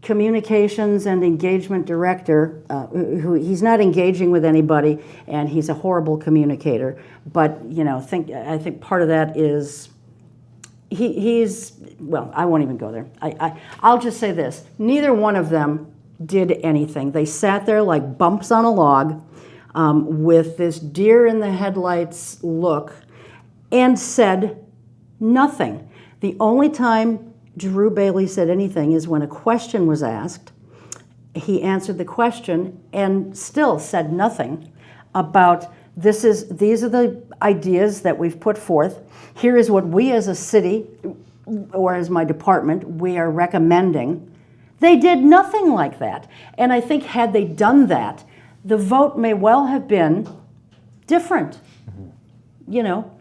communications and engagement director, who he's not engaging with anybody, and he's a horrible communicator, but I think part of that is I won't even go there. I'll just say this: neither one of them did anything. They sat there like bumps on a log, with this deer in the headlights look, and said nothing. The only time Drew Bailey said anything is when a question was asked, he answered the question and still said nothing about these are the ideas that we've put forth. Here is what we as a city, or as my department, we are recommending. They did nothing like that. And I think had they done that, the vote may well have been different. You know,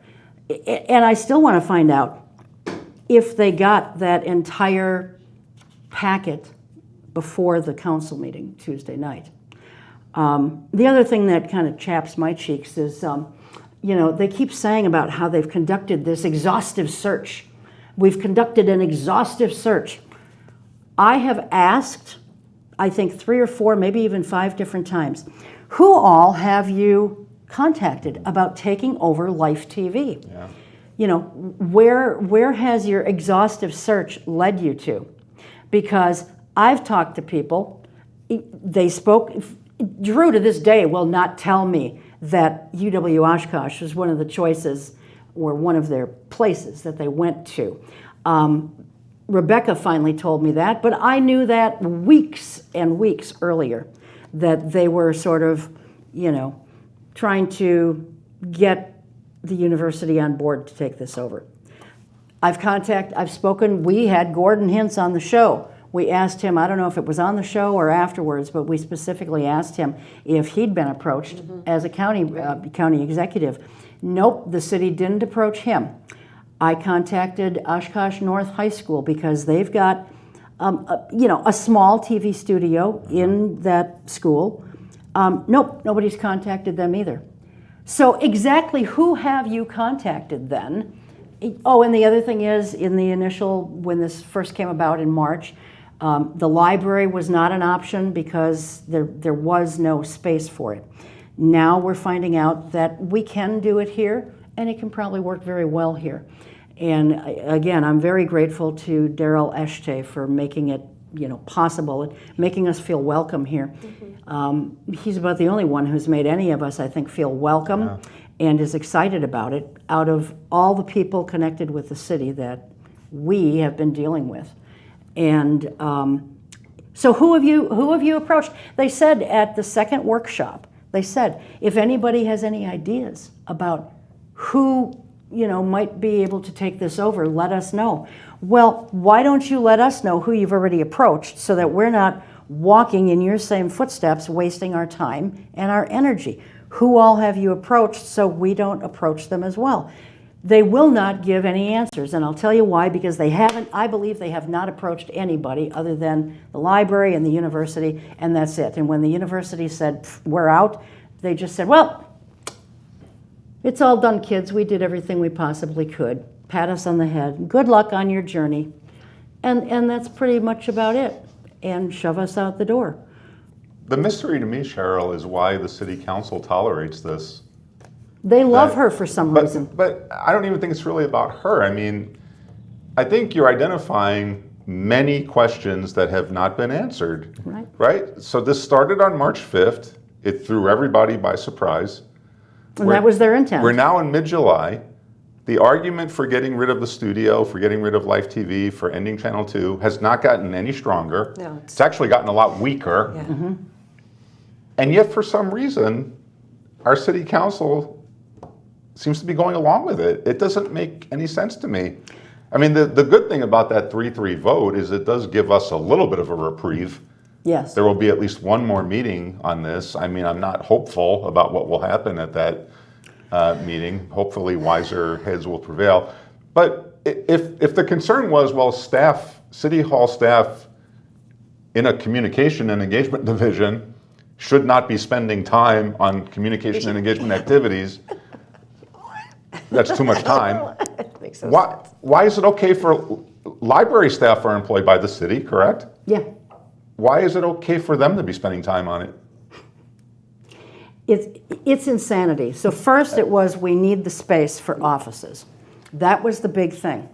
and I still want to find out if they got that entire packet before the council meeting Tuesday night. The other thing that kind of chaps my cheeks is, you know, they keep saying about how they've conducted this exhaustive search. We've conducted an exhaustive search. I have asked, I think 3 or 4, maybe even 5 different times, who all have you contacted about taking over Life TV? Yeah. You know, where has your exhaustive search led you to? Because I've talked to people, they spoke, Drew to this day will not tell me that UW Oshkosh was one of the choices or one of their places that they went to. Rebecca finally told me that, but I knew that weeks and weeks earlier, that they were sort of, you know, trying to get the university on board to take this over. I've spoken, we had Gordon Hentz on the show. We asked him, I don't know if it was on the show or afterwards, but we specifically asked him if he'd been approached as a county executive. Nope, the city didn't approach him. I contacted Oshkosh North High School because they've got, you know, a small TV studio in that school. Nope, nobody's contacted them either. So exactly who have you contacted then? Oh, and the other thing is, in the initial, when this first came about in March, the library was not an option because there was no space for it. Now we're finding out that we can do it here, and it can probably work very well here. And again, I'm very grateful to Daryl Eshtay for making it, you know, possible, making us feel welcome here. He's about the only one who's made any of us, I think, feel welcome and is excited about it out of all the people connected with the city that we have been dealing with. And so who have you approached? They said at the second workshop, they said, if anybody has any ideas about who, you know, might be able to take this over, let us know. Well, why don't you let us know who you've already approached so that we're not walking in your same footsteps, wasting our time and our energy? Who all have you approached so we don't approach them as well? They will not give any answers, and I'll tell you why, because they haven't, I believe they have not approached anybody other than the library and the university, and that's it. And when the university said, we're out, they just said, well, it's all done, kids. We did everything we possibly could. Pat us on the head. Good luck on your journey. And that's pretty much about it. And shove us out the door. The mystery to me, Cheryl, is why the city council tolerates this. They love her for some reason. But I don't even think it's really about her. I mean, I think you're identifying many questions that have not been answered. Right? So this started on March 5th. It threw everybody by surprise. And that was their intent. We're now in mid-July. The argument for getting rid of the studio, for getting rid of Life TV, for ending Channel 2 has not gotten any stronger. No, it's actually gotten a lot weaker. Yeah. And yet, for some reason, our city council seems to be going along with it. It doesn't make any sense to me. I mean, the good thing about that 3-3 vote is it does give us a little bit of a reprieve. Yes. There will be at least one more meeting on this. I mean, I'm not hopeful about what will happen at that meeting. Hopefully wiser heads will prevail. But if the concern was, well, staff, City Hall staff in a communication and engagement division should not be spending time on communication and engagement activities, that's too much time. Makes no sense. Why is it okay for library staff are employed by the city, correct? Yeah. Why is it okay for them to be spending time on it? It's insanity. So first it was, we need the space for offices. That was the big thing.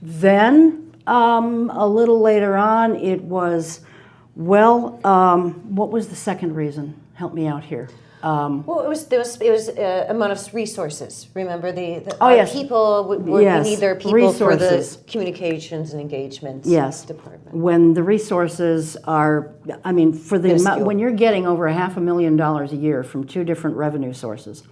Then a little later on it was, well, what was the second reason? Help me out here. Well, there was amount of resources. Remember Oh, yes. people would Yes, we need their people resources. for the communications and engagement Yes. department. When the resources are, I mean, for the amount, Minuscule. when you're getting over $500,000 a year from 2 different revenue sources,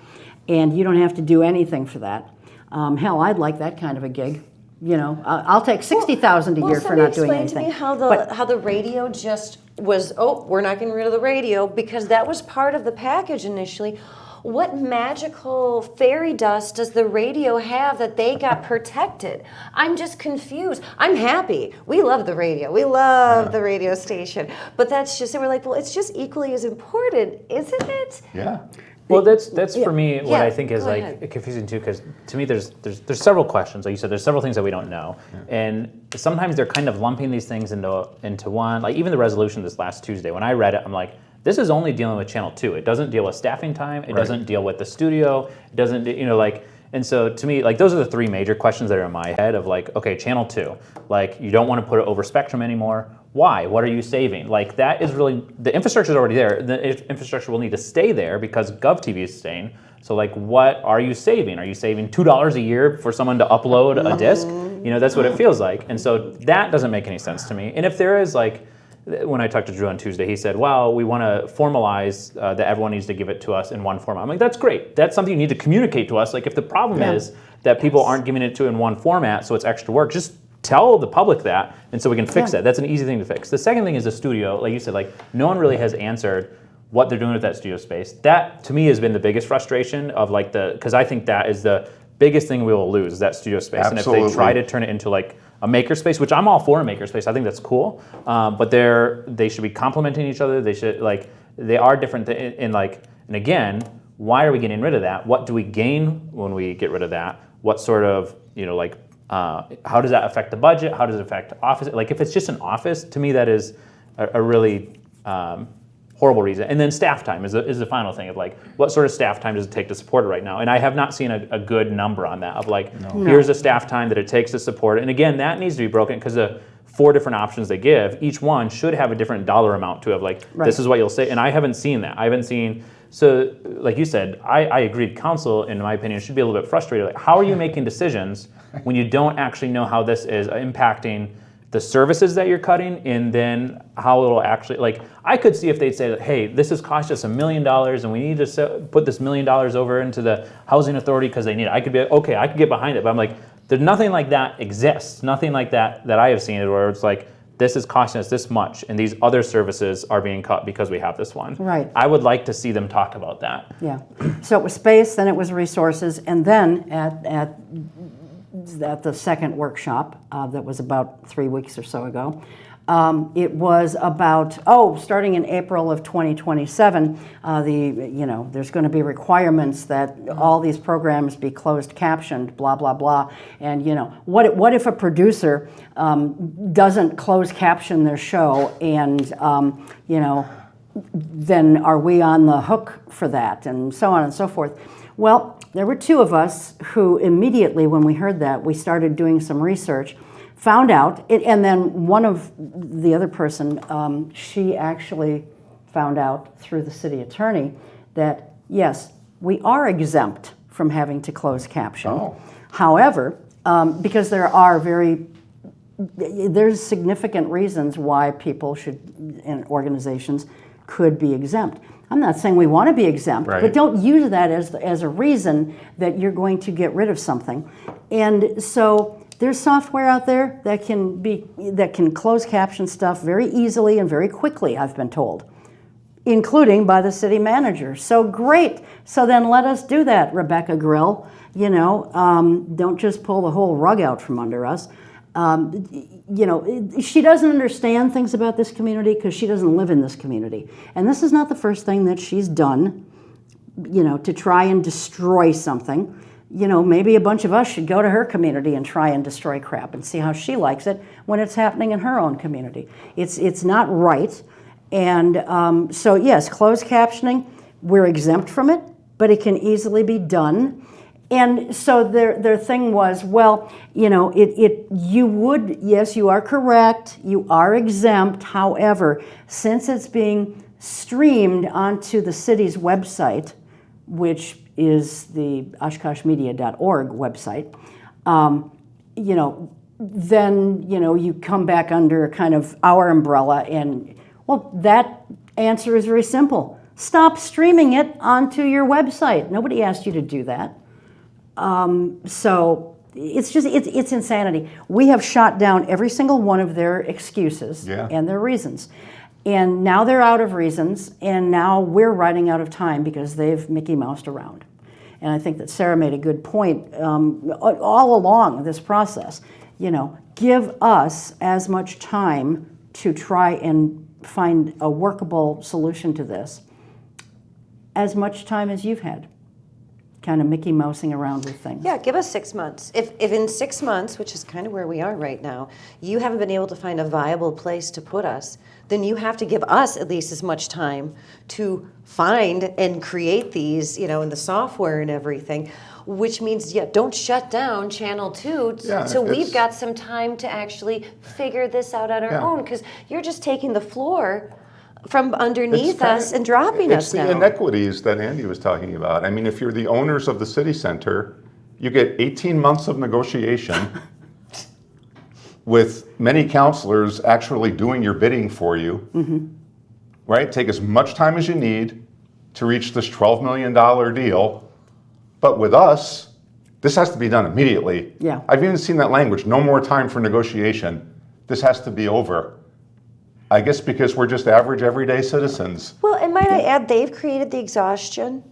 and you don't have to do anything for that, hell, I'd like that kind of a gig. You know, I'll take $60,000 a year for not doing anything. Explain to me how the radio just was. Oh, we're not getting rid of the radio because that was part of the package initially. What magical fairy dust does the radio have that they got protected? I'm just confused. I'm happy. We love the radio. We love the radio station. But that's just, we're like, well, it's just equally as important, isn't it? Yeah. Well, that's for me what Yeah, I think is go like ahead. confusing too, because to me there's several questions. Like you said, there's several things that we don't know, and sometimes they're kind of lumping these things into one. Like even the resolution this last Tuesday, when I read it, I'm like, this is only dealing with Channel 2. It doesn't deal with staffing time. It doesn't deal with the studio. It doesn't, like. And so to me, like those are the 3 major questions that are in my head of like, okay, Channel 2, like you don't want to put it over Spectrum anymore. Why? What are you saving? Like that is really, the infrastructure is already there. The infrastructure will need to stay there because GovTV is staying. So like what are you saving? Are you saving $2 a year for someone to upload a disc? That's what it feels like. And so that doesn't make any sense to me. And if there is like, when I talked to Drew on Tuesday, he said, well, we want to formalize that everyone needs to give it to us in one format. I'm like, that's great. That's something you need to communicate to us. Like if the problem is that people aren't giving it to in one format, so it's extra work, just tell the public that, and so we can fix it. That's an easy thing to fix. The second thing is the studio. Like you said, like no one really has answered what they're doing with that studio space. That to me has been the biggest frustration of like because I think that is the biggest thing we will lose, is that studio space. Absolutely. And if they try to turn it into like a makerspace, which I'm all for a makerspace, I think that's cool. But they should be complementing each other. They should they are different. And again, why are we getting rid of that? What do we gain when we get rid of that? What sort of how does that affect the budget? How does it affect office? Like if it's just an office, to me that is a really horrible reason. And then staff time is the final thing of like, what sort of staff time does it take to support it right now? And I have not seen a good number on that of like, here's the staff time that it takes to support it. And again, that needs to be broken because the 4 different options they give, each one should have a different dollar amount to it. Like, this is what you'll say. And I haven't seen that. I haven't seen, so like you said, I agreed council, in my opinion, should be a little bit frustrated. Like, how are you making decisions when you don't actually know how this is impacting the services that you're cutting, and then how it'll actually, like, I could see if they'd say, hey, this has cost us $1 million and we need to put this $1 million over into the housing authority because they need it. I could be, okay, I could get behind it, but I'm like, there's nothing like that exists. Nothing like that I have seen it where it's like, this is costing us this much and these other services are being cut because we have this one. Right. I would like to see them talk about that. Yeah. So it was space, then it was resources, and then at the second workshop that was about 3 weeks or so ago, it was about, starting in April of 2027, there's going to be requirements that all these programs be closed captioned, blah, blah, blah. And, what if a producer doesn't close caption their show and, then are we on the hook for that, and so on and so forth. Well, there were 2 of us who immediately, when we heard that, we started doing some research, found out, and then one of the other person, she actually found out through the city attorney that, yes, we are exempt from having to close caption. Oh. However, because there's significant reasons why people and organizations could be exempt. I'm not saying we want to be exempt, but don't use that as a reason that you're going to get rid of something. And so there's software out there that can close caption stuff very easily and very quickly, I've been told, including by the city manager. So great. So then let us do that, Rebecca Grill. Don't just pull the whole rug out from under us. She doesn't understand things about this community because she doesn't live in this community. And this is not the first thing that she's done, to try and destroy something. Maybe a bunch of us should go to her community and try and destroy crap and see how she likes it when it's happening in her own community. It's not right. And so, yes, closed captioning, we're exempt from it, but it can easily be done. And so their thing was, well, you would, yes, you are correct, you are exempt. However, since it's being streamed onto the city's website, which is the oshkoshmedia.org website, then you come back under kind of our umbrella, and well, that answer is very simple. Stop streaming it onto your website. Nobody asked you to do that. So it's insanity. We have shot down every single one of their excuses and their reasons. And now they're out of reasons, and now we're running out of time because they've Mickey Moused around. And I think that Sarah made a good point all along this process. Give us as much time to try and find a workable solution to this, as much time as you've had, kind of Mickey Mousing around with things. Yeah, give us 6 months. If in 6 months, which is kind of where we are right now, you haven't been able to find a viable place to put us, then you have to give us at least as much time to find and create these, in the software and everything, which means, don't shut down Channel 2 so we've got some time to actually figure this out on our own, because you're just taking the floor from underneath us and dropping us now. It's the inequities that Andy was talking about. I mean, if you're the owners of the city center, you get 18 months of negotiation with many counselors actually doing your bidding for you, right? Take as much time as you need to reach this $12 million deal. But with us, this has to be done immediately. Yeah. I've even seen that language, no more time for negotiation. This has to be over. I guess because we're just average, everyday citizens. Well, and might I add, they've created the exhaustion.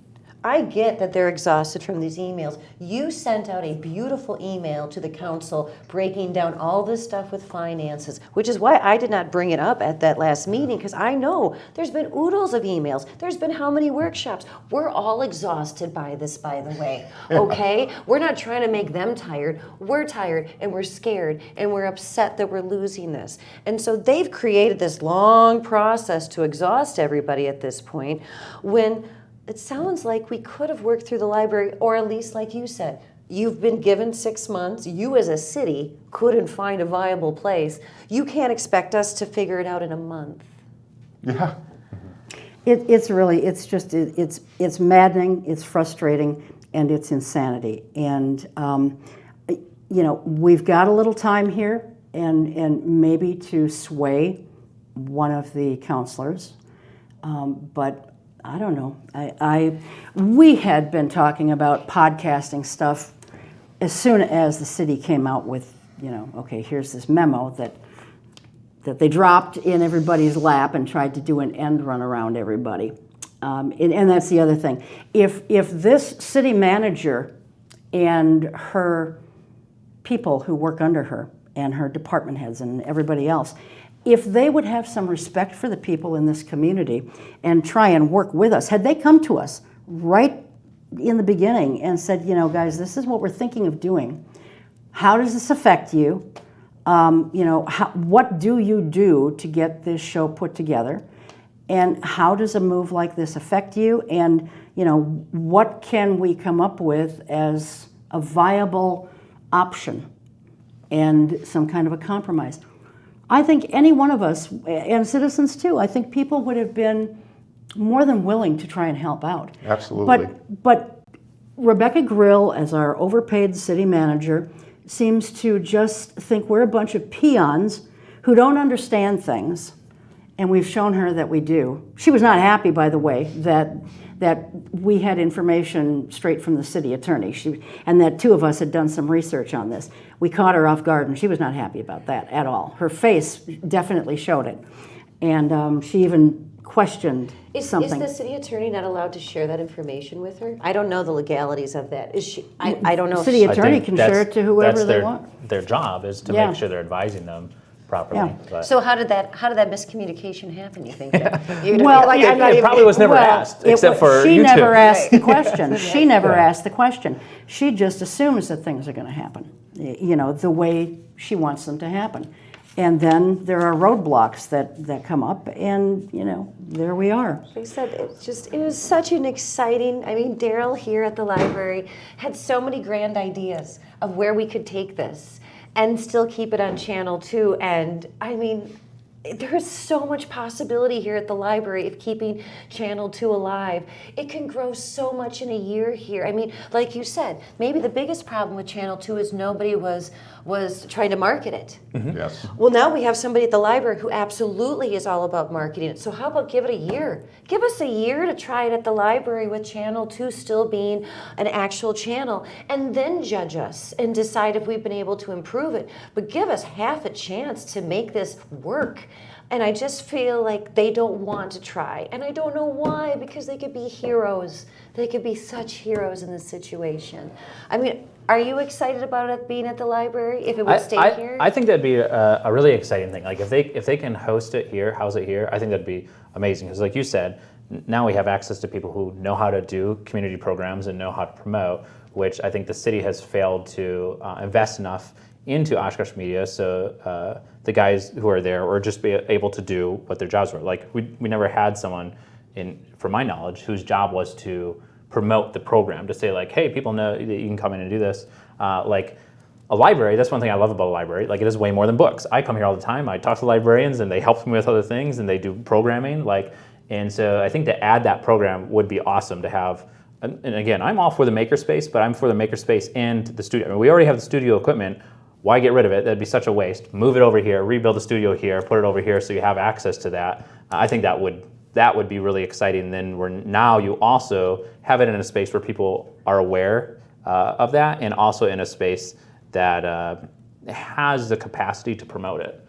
I get that they're exhausted from these emails. You sent out a beautiful email to the council breaking down all this stuff with finances, which is why I did not bring it up at that last meeting, because I know there's been oodles of emails. There's been how many workshops? We're all exhausted by this, by the way, okay? We're not trying to make them tired. We're tired, and we're scared, and we're upset that we're losing this. And so they've created this long process to exhaust everybody at this point, when it sounds like we could have worked through the library, or at least, like you said, you've been given 6 months. You as a city couldn't find a viable place. You can't expect us to figure it out in a month. Yeah. It's maddening, it's frustrating, and it's insanity. And, we've got a little time here and maybe to sway one of the counselors, but I don't know. We had been talking about podcasting stuff as soon as the city came out with, okay, here's this memo that they dropped in everybody's lap and tried to do an end run around everybody. And that's the other thing. If this city manager and her people who work under her and her department heads and everybody else, if they would have some respect for the people in this community and try and work with us, had they come to us right in the beginning and said, guys, this is what we're thinking of doing. How does this affect you? What do you do to get this show put together? And how does a move like this affect you? And, what can we come up with as a viable option and some kind of a compromise? I think any one of us, and citizens too, I think people would have been more than willing to try and help out. Absolutely. But Rebecca Grill, as our overpaid city manager, seems to just think we're a bunch of peons who don't understand things, and we've shown her that we do. She was not happy, by the way, that we had information straight from the city attorney, and that two of us had done some research on this. We caught her off guard, and she was not happy about that at all. Her face definitely showed it, and she even questioned something. Is the city attorney not allowed to share that information with her? I don't know the legalities of that. Is she? I don't know. City attorney can share it to whoever they want. Their job is to make sure they're advising them properly. Yeah. But So how did that miscommunication happen, you think? Well, it probably was never asked, except for she you two. never asked the question. She never asked the question. She just assumes that things are going to happen, the way she wants them to happen. And then there are roadblocks that come up, and there we are. Like I said, it was such an exciting. Daryl here at the library had so many grand ideas of where we could take this and still keep it on Channel 2. And there is so much possibility here at the library of keeping Channel 2 alive. It can grow so much in a year here. I mean, like you said, maybe the biggest problem with Channel 2 is nobody was trying to market it. Yes. Well, now we have somebody at the library who absolutely is all about marketing it. So how about give it a year? Give us a year to try it at the library with Channel 2 still being an actual channel, and then judge us and decide if we've been able to improve it. But give us half a chance to make this work. And I just feel like they don't want to try. And I don't know why, because they could be heroes. They could be such heroes in this situation. I mean, are you excited about it being at the library, if it would stay here? I think that'd be a really exciting thing. Like if they can house it here, I think that'd be amazing. Because like you said, now we have access to people who know how to do community programs and know how to promote, which I think the city has failed to invest enough into Oshkosh media, so the guys who are there or just be able to do what their jobs were. Like we never had someone, from my knowledge, whose job was to promote the program, to say like, hey, people know that you can come in and do this. Like a library, that's one thing I love about a library. Like it is way more than books. I come here all the time. I talk to librarians, and they help me with other things, and they do programming. And so I think to add that program would be awesome to have. And again, I'm all for the makerspace, but I'm for the makerspace and the studio. I mean, we already have the studio equipment. Why get rid of it? That'd be such a waste. Move it over here, rebuild the studio here, put it over here so you have access to that. I think that would be really exciting. Then now you also have it in a space where people are aware of that, and also in a space that has the capacity to promote it.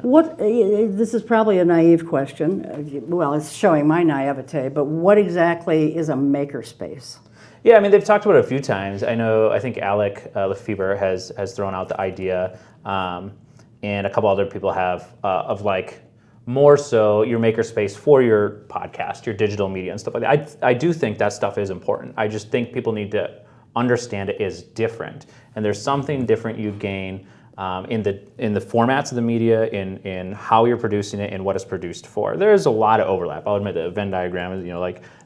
This is probably a naive question. Well, it's showing my naivete, but what exactly is a makerspace? Yeah, I mean, they've talked about it a few times. I think Alec Lefebvre has thrown out the idea, and a couple other people have, of like more so your makerspace for your podcast, your digital media and stuff like that. I do think that stuff is important. I just think people need to understand it is different, and there's something different you gain in the formats of the media, in how you're producing it, and what it's produced for. There's a lot of overlap. I'll admit the Venn diagram is,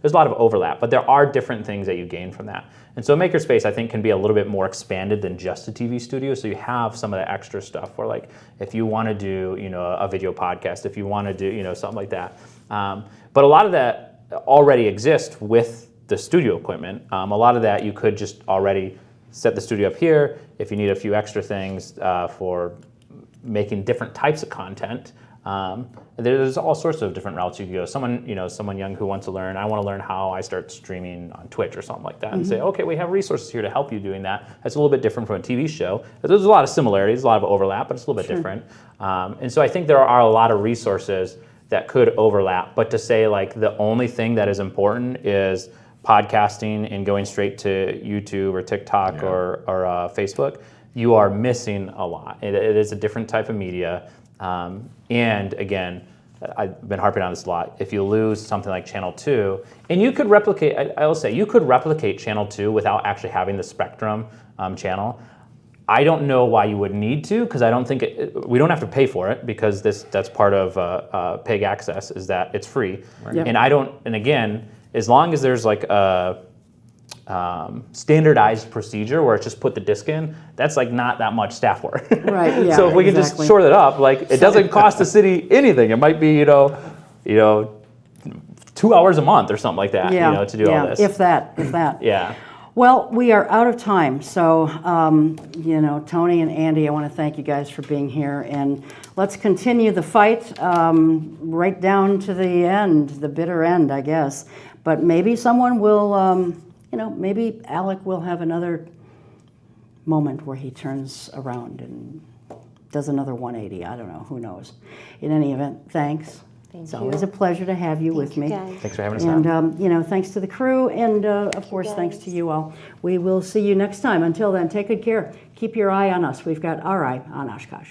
there's a lot of overlap, but there are different things that you gain from that. And so makerspace, I think, can be a little bit more expanded than just a TV studio. So you have some of the extra stuff where, like, if you want to do, a video podcast, if you want to do, something like that. But a lot of that already exists with the studio equipment. A lot of that you could just already set the studio up here. If you need a few extra things for making different types of content, there's all sorts of different routes you can go. Someone young who wants to learn, I want to learn how I start streaming on Twitch or something like that, and say, okay, we have resources here to help you doing that. That's a little bit different from a TV show. There's a lot of similarities, a lot of overlap, but it's a little bit different. And so I think there are a lot of resources that could overlap, but to say like the only thing that is important is podcasting and going straight to YouTube or TikTok or Facebook, you are missing a lot. It is a different type of media. And again, I've been harping on this a lot. If you lose something like Channel 2, and you could replicate, I will say, you could replicate Channel 2 without actually having the Spectrum channel. I don't know why you would need to, because I don't think we don't have to pay for it, because that's part of PEG access, is that it's free. Right. Yep. And again, as long as there's like a standardized procedure where it's just put the disc in, that's like not that much staff work. Right. Yeah. So if we can just shore that up, like it doesn't cost the city anything. It might be 2 hours a month or something like that. Yeah. To do all this. If that. Yeah. Well, we are out of time, so Tony and Andy, I want to thank you guys for being here, and let's continue the fight right down to the end, the bitter end, I guess. But maybe someone will, maybe Alec will have another moment where he turns around and does another 180. I don't know. Who knows? In any event, thanks. It's always a pleasure to have you with me. Guys. Thanks for having us on. And, thanks to the crew, and, of course, thanks to you all. We will see you next time. Until then, take good care. Keep your eye on us. We've got our eye on Oshkosh.